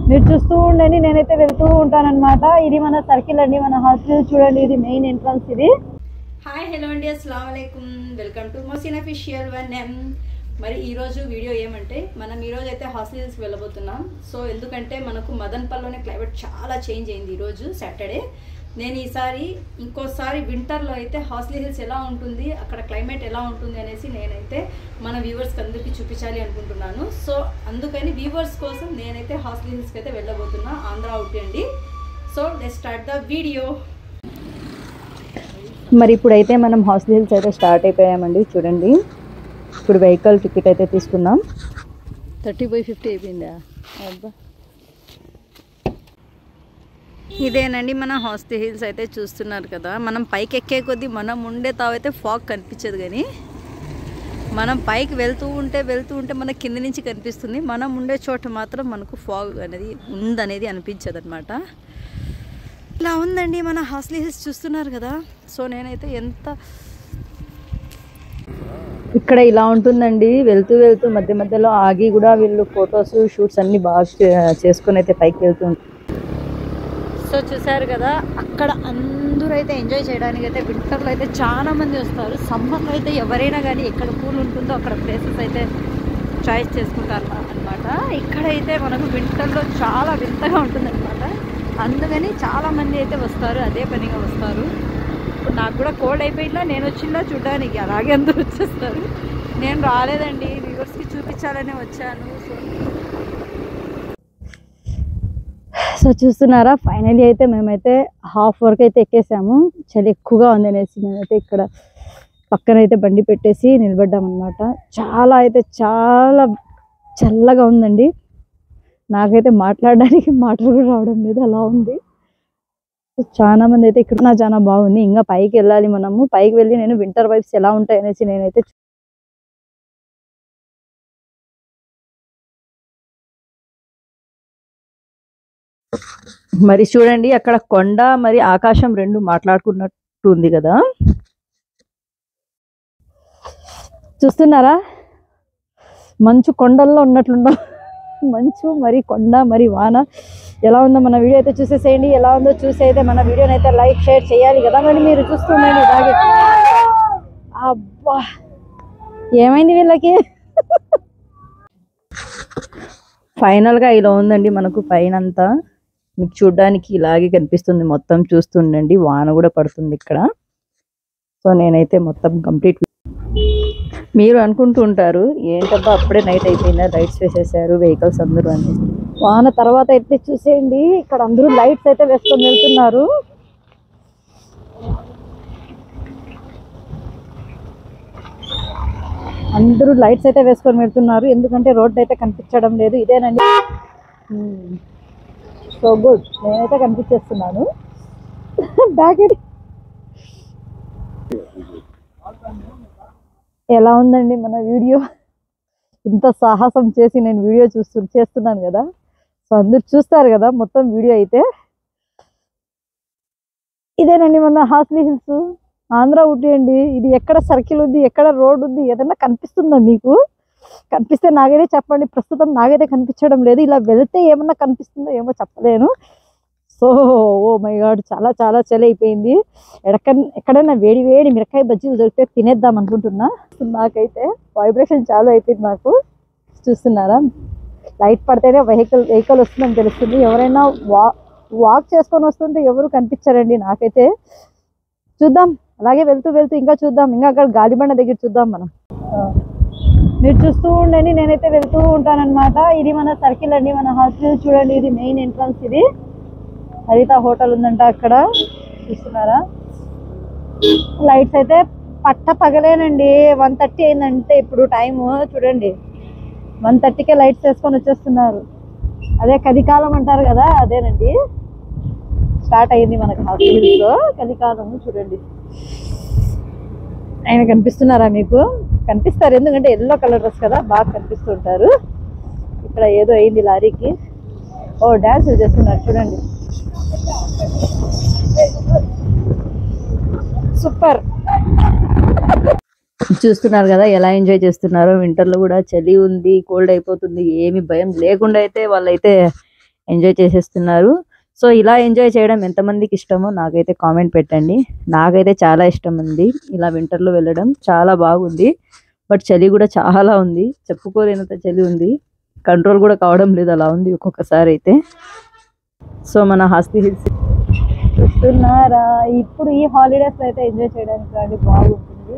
మీరు చూస్తూ ఉండండి, నేనైతే వెళ్తూ ఉంటానన్నమాట. ఇది మన సర్కిల్ అండి, మన హాస్టల్ చూడండి, ఇది మెయిన్ ఎంట్రన్స్. ఇది హాయ్ హలో అండి, అస్సలాము అలైకుం, వెల్కమ్ టు మొసిన్ అఫీషియల్ 1M. మరి ఈరోజు వీడియో ఏమంటే మనం ఈరోజు అయితే హాస్టల్ హిల్స్కి వెళ్ళబోతున్నాం. సో ఎందుకంటే మనకు మదన్పల్లిలోనే క్లైమేట్ చాలా చేంజ్ అయింది ఈరోజు సాటర్డే. నేను ఈసారి ఇంకోసారి వింటర్లో అయితే హాస్టల్ హిల్స్ ఎలా ఉంటుంది, అక్కడ క్లైమేట్ ఎలా ఉంటుంది అనేసి నేనైతే మన వ్యూవర్స్కి అందరికీ చూపించాలి అనుకుంటున్నాను. సో అందుకని వ్యూవర్స్ కోసం నేనైతే హాస్టల్ హిల్స్కి అయితే వెళ్ళబోతున్నా, ఆంధ్ర అవుట్ అండి. So let's start the video. మరి ఇప్పుడైతే మనం హాస్టల్ హిల్స్ అయితే స్టార్ట్ అయిపోయామండి. చూడండి, ఇప్పుడు వెహికల్ టికెట్ అయితే తీసుకున్నాం. 30/50 అయిపోయిందా? అబ్బా, ఇదేనండి మన హాస్టల్ హిల్స్ అయితే చూస్తున్నారు కదా. మనం పైకి ఎక్కే కొద్దీ మనం ఉండే తావైతే ఫాగ్ కనిపించదు, కానీ మనం పైకి వెళ్తూ ఉంటే మనకి కింద నుంచి కనిపిస్తుంది. మనం ఉండే చోట మాత్రం మనకు ఫాగ్ అనేది ఉందనేది అనిపించదు అనమాట. ఇలా ఉందండి మన హాస్టల్ హిల్స్ చూస్తున్నారు కదా. సో నేనైతే ఇక్కడ ఇలా ఉంటుందండి. వెళ్తూ మధ్య మధ్యలో ఆగి కూడా వీళ్ళు ఫొటోస్ షూట్స్ అన్ని బాగా చేసుకుని అయితే పైకి వెళ్తూ ఉంటారు. సో చూసారు కదా, అక్కడ అందరూ అయితే ఎంజాయ్ చేయడానికి అయితే వింటర్లో అయితే చాలా మంది వస్తారు. సమ్మర్లో అయితే ఎవరైనా కానీ ఎక్కడ కూల్ ఉంటుందో అక్కడ ప్లేసెస్ అయితే చాయిస్ చేసుకుంటారు అనమాట. ఇక్కడైతే మనకు వింటర్లో చాలా వింతగా ఉంటుందన్నమాట. అందుకని చాలామంది అయితే వస్తారు, అదే పనిగా వస్తారు. ఇప్పుడు నాకు కూడా కోల్డ్ అయిపోయిందా, నేను వచ్చిందా చూడడానికి, అలాగే అందరూ వచ్చేస్తారు. నేను రాలేదండి, వ్యూవర్స్కి చూపించాలనే వచ్చాను. సో చూస్తున్నారా, ఫైనలీ అయితే మేమైతే హాఫ్ వరకు అయితే ఎక్కేసాము. చలి ఎక్కువగా ఉంది అనేసి మేమైతే ఇక్కడ పక్కన అయితే బండి పెట్టేసి నిలబడ్డాం అనమాట. చాలా చల్లగా ఉందండి. నాకైతే మాట్లాడడానికి మాటలు కూడా రావడం లేదు, అలా ఉంది. చాలా మంది అయితే ఇక్కడ చాలా బాగుంది. ఇంకా పైకి వెళ్ళాలి మనము. పైకి వెళ్ళి నేను వింటర్ వైబ్స్ ఎలా ఉంటాయి అనేసి నేనైతే మరి చూడండి, అక్కడ కొండ మరి ఆకాశం రెండు మాట్లాడుకున్నట్టు ఉంది కదా. చూస్తున్నారా, మంచు కొండల్లో ఉన్నట్లుండ, మంచు మరి కొండ మరి వాన ఎలా ఉందో మన వీడియో అయితే చూసేసేయండి. ఎలా ఉందో చూసి అయితే మన వీడియోని అయితే లైక్ షేర్ చేయాలి కదా. మరి మీరు చూస్తుండండి ఇలాగే. అబ్బా, ఏమైంది వీళ్ళకి? ఫైనల్గా ఇలా ఉందండి మనకు పైన అంతా. మీకు చూడడానికి ఇలాగే కనిపిస్తుంది. మొత్తం చూస్తుండండి, వాన కూడా పడుతుంది ఇక్కడ. సో నేనైతే మొత్తం కంప్లీట్. మీరు అనుకుంటూ ఉంటారు, ఏంటబ్బా అప్పుడే నైట్ అయిపోయిందా, లైట్స్ వేసేసారు వెహికల్స్ అందరూ అని. వాన తర్వాత అయితే చూసేయండి, ఇక్కడ అందరూ లైట్స్ అయితే వేసుకొని వెళ్తున్నారు. అందరూ లైట్స్ అయితే వేసుకొని వెళ్తున్నారు, ఎందుకంటే రోడ్డు అయితే కనిపించడం లేదు. ఇదేనండి, సో గుడ్, నేనైతే కనిపించేస్తున్నాను. బ్యాకెట్ ఎలా ఉందండి మన వీడియో? ఇంత సాహసం చేసి నేను వీడియో చేస్తున్నాను కదా. సో అందరు చూస్తారు కదా మొత్తం వీడియో అయితే. ఇదేనండి మన హాస్టల్ హిల్స్, ఆంధ్ర ఊటీ అండి. ఇది ఎక్కడ సర్కిల్ ఉంది, ఎక్కడ రోడ్ ఉంది, ఏదైనా కనిపిస్తుందా మీకు? కనిపిస్తే నాకైతే చెప్పండి. ప్రస్తుతం నాకైతే కనిపించడం లేదు. ఇలా వెళ్తే ఏమన్నా కనిపిస్తుందో ఏమో చెప్పలేను. సో ఓ మై గాడ్, చాలా చలి అయిపోయింది. ఎక్కడైనా వేడి మిరకాయ బజ్జీలు దొరికితే తినేద్దాం అనుకుంటున్నా. నాకైతే వైబ్రేషన్ చాలా అయిపోయింది నాకు. చూస్తున్నారా, లైట్ పడితేనే వెహికల్ వస్తుందని తెలుస్తుంది. ఎవరైనా వాక్ చేసుకొని వస్తుంటే ఎవరు కనిపించారండి నాకైతే. చూద్దాం, అలాగే వెళ్తూ ఇంకా చూద్దాం. ఇంకా అక్కడ గాలిబండ దగ్గర చూద్దాం మనం. మీరు చూస్తూ ఉండండి, నేనైతే వెళ్తూ ఉంటానన్నమాట. ఇది మన సర్కిల్ అండి, మన హాస్టల్ చూడండి, ఇది మెయిన్ ఎంట్రన్స్. ఇది హరిత హోటల్ ఉందంట అక్కడ. చూస్తున్నారా, లైట్స్ అయితే పగలేనండి. 1:30 అయిందంటే ఇప్పుడు టైము చూడండి, 1:30కే లైట్స్ వేసుకొని వచ్చేస్తున్నారు. అదే కలికాలం అంటారు కదా, అదేనండి స్టార్ట్ అయింది మనకు హాస్టల్ హిల్స్ లో కలికాలం. చూడండి, ఆయన కనిపిస్తున్నారా మీకు? కనిపిస్తారు, ఎందుకంటే ఎల్లో కలర్ డ్రెస్ కదా, బాగా కనిపిస్తుంటారు. ఇక్కడ ఏదో అయింది లారీకి. ఓ డాన్స్ చేస్తున్నారు చూడండి, సూపర్. చూస్తున్నారు కదా ఎలా ఎంజాయ్ చేస్తున్నారో. వింటర్లో కూడా చలి ఉంది, కోల్డ్ అయిపోతుంది, ఏమి భయం లేకుండా అయితే వాళ్ళైతే ఎంజాయ్ చేసేస్తున్నారు. సో ఇలా ఎంజాయ్ చేయడం ఎంతమందికి ఇష్టమో నాకైతే కామెంట్ పెట్టండి. నాకైతే చాలా ఇష్టం ఉంది ఇలా వింటర్లో వెళ్ళడం, చాలా బాగుంది. బట్ చలి కూడా చాలా ఉంది, చెప్పుకోలేనంత చలి ఉంది, కంట్రోల్ కూడా కావడం లేదు, అలా ఉంది ఒక్కొక్కసారి అయితే. సో మన హాస్లీ హిల్స్ చూస్తున్నారా, ఇప్పుడు ఈ హాలిడేస్ అయితే ఎంజాయ్ చేయడానికి రండి, బాగుంటుంది.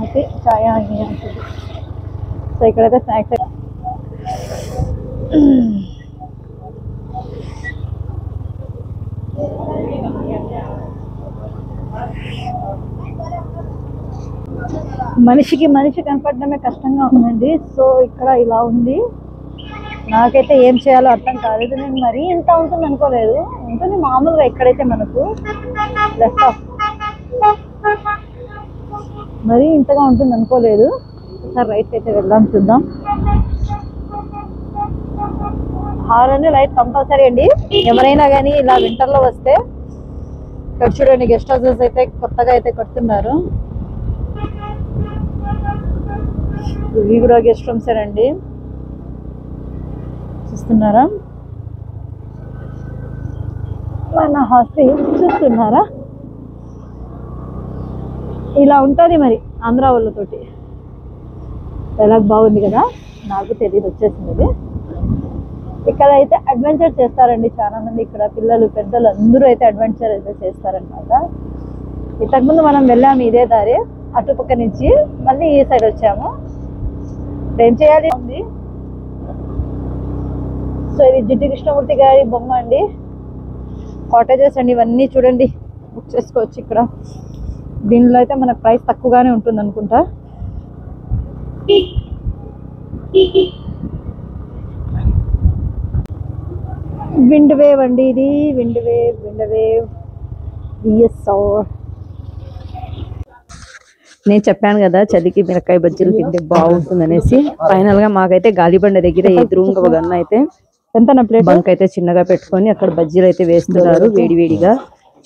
అయితే చాయ్ ఉంటుంది. సో ఇక్కడైతే స్నాక్స్ మనిషికి మనిషి కనపడడమే కష్టంగా ఉందండి. సో ఇక్కడ ఇలా ఉంది, నాకైతే ఏం చేయాలో అర్థం కాలేదు. నేను మరీ ఇంత ఉంటుంది అనుకోలేదు, ఉంటుంది మామూలుగా ఎక్కడైతే మనకు లెఫ్ట్ ఆఫ్, మరీ ఇంతగా ఉంటుంది అనుకోలేదు. ఒకసారి రైట్ అయితే వెళ్దాం, చూద్దాం. హారన్ లైట్ కంపల్సరీ అండి, ఎవరైనా కానీ ఇలా వింటర్లో వస్తే. ఇక్కడ చూడండి గెస్ట్ హౌసెస్ అయితే కొత్తగా అయితే కడుతున్నారు, ఇవి కూడా గెస్ట్ రూమ్స్ అండి, చూస్తున్నారా. మన హాస్టల్ చూస్తున్నారా, ఇలా ఉంటుంది మరి ఆంధ్ర వాళ్ళతోటి. ఎలా బాగుంది కదా, నాకు తెలియదు, వచ్చేసింది ఇది. ఇక్కడ అయితే అడ్వెంచర్ చేస్తారండి చాలా మంది, ఇక్కడ పిల్లలు పెద్దలు అందరూ అయితే అడ్వెంచర్ అయితే చేస్తారనమాట. ఇంతకుముందు మనం వెళ్ళాము ఇదే దారి, అటుపక్క నుంచి మళ్ళీ ఈ సైడ్ వచ్చాము. ఏం చేయాలి ఉంది. సో ఇది జిడ్డు కృష్ణమూర్తి గారి బొమ్మ అండి, కాటేజెస్ అండి ఇవన్నీ, చూడండి బుక్ చేసుకోవచ్చు ఇక్కడ. దీనిలో అయితే మనకు ప్రైస్ తక్కువగానే ఉంటుంది అనుకుంటా. విండ్ వేవ్ అండి ఇది, విండ్ వేవ్ విఎస్ఆర్. నేను చెప్పాను కదా చలికి మిరకాయ బజ్జీలు తింటే బాగుంటుంది అనేసి. ఫైనల్ గా మాకైతే గాలిబండ దగ్గర ఎదురుగా ఒక గన్న అయితే ఎంత ప్లేట్ బంక్ అయితే చిన్నగా పెట్టుకొని అక్కడ బజ్జీలు అయితే వేస్తున్నారు వేడివేడిగా.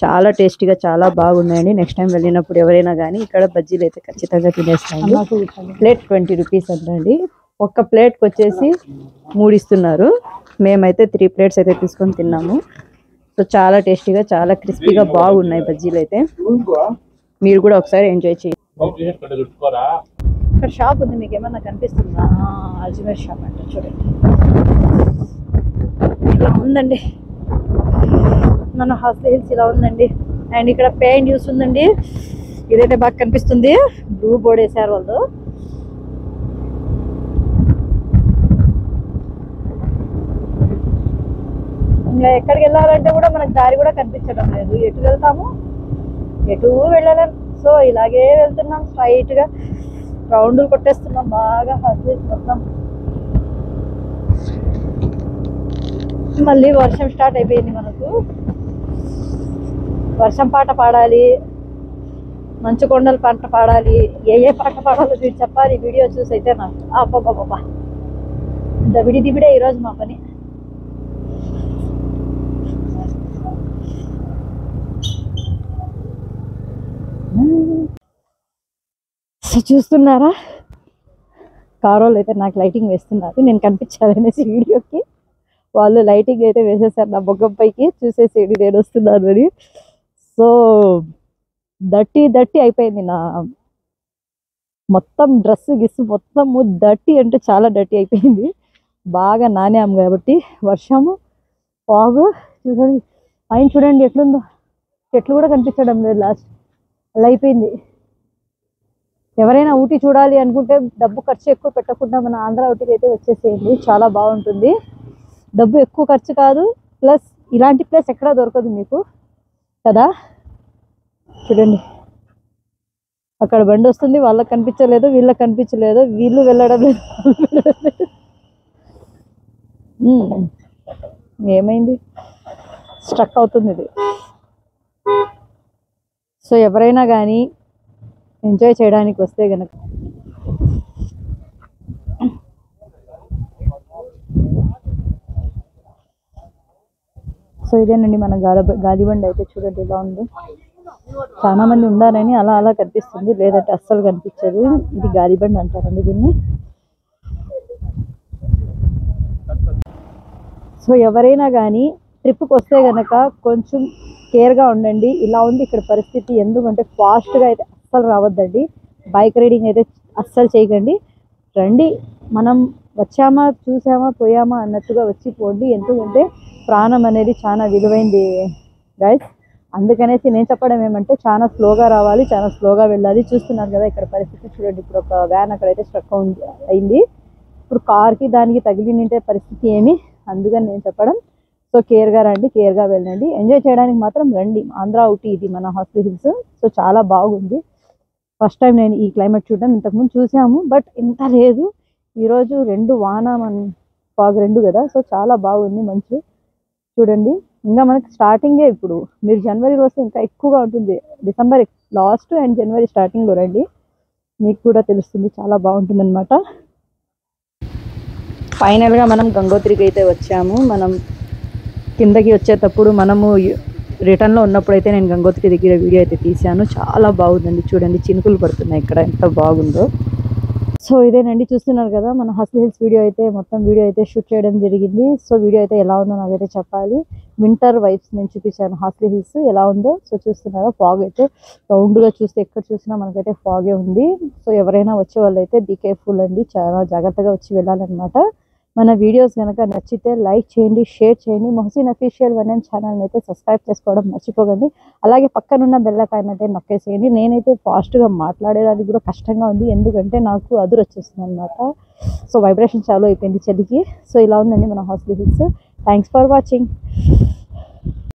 చాలా టేస్టీగా చాలా బాగున్నాయండి. నెక్స్ట్ టైం వెళ్ళినప్పుడు ఎవరైనా కానీ ఇక్కడ బజ్జీలు అయితే ఖచ్చితంగా తినేస్తాను. ప్లేట్ 20 రూపీస్ అంటండి. ఒక్క ప్లేట్కి వచ్చేసి 3 ఇస్తున్నారు. మేమైతే 3 ప్లేట్స్ అయితే తీసుకొని తిన్నాము. సో చాలా టేస్టీగా చాలా క్రిస్పీగా బాగున్నాయి బజ్జీలు అయితే. మీరు కూడా ఒకసారి ఎంజాయ్ చేయండి. ఇక్కడ షాప్ ఉంది, మీకు ఏమన్నా కనిపిస్తుందా? అజ్మీర్ షాప్ అంటే చూడండి ఇలా ఉందండి. మన హాస్లీ హిల్స్ ఇలా ఉందండి. అండ్ ఇక్కడ పే అండ్ యూస్ ఉందండి, ఇదైతే బాగా కనిపిస్తుంది. బ్లూ బోర్డ్ వేసారు వాళ్ళు. ఇంకా ఎక్కడికి వెళ్ళాలంటే కూడా మనకు దారి కూడా కనిపించడం లేదు, ఎటు వెళ్తాము ఎటు వెళ్ళలేం. సో ఇలాగే వెళ్తున్నాం స్ట్రైట్ గా, రౌండ్లు కొట్టేస్తున్నాం బాగా హాస్లీ హిల్స్ మొత్తం. మళ్ళీ వర్షం స్టార్ట్ అయిపోయింది మనకు. వర్షం పాట పాడాలి, మంచు కొండల పాట పాడాలి, ఏ పాట పాడాలో మీరు చెప్పాలి వీడియో చూసి అయితే నాకు. అబ్బాబ్బాబ్బా దబిడి దిబిడే ఈరోజు మా పని. చూస్తున్నారా, కారోళ్ళు అయితే నాకు లైటింగ్ వేస్తున్నారు, నేను కనిపించాలనేసి వీడియోకి. వాళ్ళు లైటింగ్ అయితే వేసేసారు నా బొగ్గం పైకి, చూసేసేది నేను వస్తున్నాను అని. సో దట్టి అయిపోయింది నా మొత్తం డ్రెస్ గిస్సు మొత్తము. దట్టి అంటే చాలా డర్టీ అయిపోయింది, బాగా నానాము కాబట్టి. వర్షము పాగు చూడండి, ఆయన చూడండి ఎట్లుందో, చెట్లు కూడా కనిపించడం లేదు. లాస్ట్ అలా అయిపోయింది. ఎవరైనా ఊటీ చూడాలి అనుకుంటే డబ్బు ఖర్చు ఎక్కువ పెట్టకుండా మన ఆంధ్ర ఊటీకి అయితే వచ్చేసేయండి, చాలా బాగుంటుంది. డబ్బు ఎక్కువ ఖర్చు కాదు, ప్లస్ ఇలాంటి ప్లేస్ ఎక్కడా దొరకదు మీకు కదా. చూడండి అక్కడ బండి వస్తుంది, వాళ్ళకి కనిపించలేదు, వీళ్ళకి కనిపించలేదు, వీళ్ళు వెళ్ళడం లేదు. ఏమైంది, స్ట్రక్ అవుతుంది ఇది. సో ఎవరైనా కానీ ఎంజాయ్ చేయడానికి వస్తే గనక సో ఇదేనండి మన గాలిబండి అయితే చూడండి ఎలా ఉంది. చాలా మంది ఉండాలని అలా అలా కనిపిస్తుంది, లేదంటే అస్సలు కనిపించదు. ఇది గాలిబండి అంటారండి దీన్ని. సో ఎవరైనా కానీ ట్రిప్కి వస్తే కనుక కొంచెం కేర్గా ఉండండి. ఇలా ఉంది ఇక్కడ పరిస్థితి, ఎందుకంటే ఫాస్ట్గా అయితే అస్సలు రావద్దండి. బైక్ రైడింగ్ అయితే అస్సలు చేయకండి. రండి, మనం వచ్చామా చూసామా పోయామా అన్నట్టుగా వచ్చి పోండి, ఎందుకంటే ప్రాణం అనేది చాలా విలువైంది గైస్. అందుకనేసి నేను చెప్పడం ఏమంటే చాలా స్లోగా రావాలి, చాలా స్లోగా వెళ్ళాలి. చూస్తున్నారు కదా ఇక్కడ పరిస్థితి చూడండి. ఇప్పుడు ఒక వ్యాన్ అక్కడైతే స్ట్రక్ అయింది. ఇప్పుడు కార్కి దానికి తగిలింటే పరిస్థితి ఏమి, అందుకని నేను చెప్పడం. సో కేర్గా రండి, కేర్గా వెళ్ళండి. ఎంజాయ్ చేయడానికి మాత్రం రండి. ఆంధ్ర ఊటీ ఇది మన హార్స్లీ హిల్స్. సో చాలా బాగుంది. ఫస్ట్ టైం నేను ఈ క్లైమేట్ చూడడం. ఇంతకుముందు చూసాము బట్ ఇంత లేదు. ఈరోజు 2 వాన ఫాగ్ 2 కదా, సో చాలా బాగుంది మంచు. చూడండి ఇంకా మనకి స్టార్టింగే. ఇప్పుడు మీరు జనవరిలో వస్తే ఇంకా ఎక్కువగా ఉంటుంది. డిసెంబర్ లాస్ట్ అండ్ జనవరి స్టార్టింగ్లో రండి, మీకు కూడా తెలుస్తుంది, చాలా బాగుంటుంది అనమాట. ఫైనల్గా మనం గంగోత్రికి అయితే వచ్చాము. మనం కిందకి వచ్చేటప్పుడు మనము రిటర్న్లో ఉన్నప్పుడు అయితే నేను గంగోత్రి దగ్గర వీడియో అయితే తీశాను. చాలా బాగుందండి, చూడండి చినుకులు పడుతున్నాయి ఇక్కడ, ఎంత బాగుందో. సో ఇదేనండి, చూస్తున్నారు కదా మన హార్స్లీ హిల్స్ వీడియో అయితే, మొత్తం వీడియో అయితే షూట్ చేయడం జరిగింది. సో వీడియో అయితే ఎలా ఉందో నాకైతే చెప్పాలి. వింటర్ వైబ్స్ నేను చూపించాను హార్స్లీ హిల్స్ ఎలా ఉందో. సో చూస్తున్నారా ఫాగ్ అయితే రౌండ్గా చూస్తే ఎక్కడ చూసినా మనకైతే ఫాగే ఉంది. సో ఎవరైనా వచ్చే వాళ్ళు అయితే బీ కేర్ఫుల్ అండి, చాలా జాగ్రత్తగా వచ్చి వెళ్ళాలన్నమాట. మన వీడియోస్ కనుక నచ్చితే లైక్ చేయండి, షేర్ చేయండి. మొహసిన్ అఫీషియల్ 1M ఛానల్ని అయితే సబ్స్క్రైబ్ చేసుకోవడం మర్చిపోకండి. అలాగే పక్కనున్న బెల్ ఐకాన్ అయితే నొక్కేసేయండి. నేనైతే ఫాస్ట్గా మాట్లాడేదానికి కూడా కష్టంగా ఉంది, ఎందుకంటే నాకు అదురు వచ్చేస్తుంది అనమాట. సో వైబ్రేషన్ చాలు అయిపోయింది చలికి. సో ఇలా ఉందండి మన Horsley hills. Thanks for watching.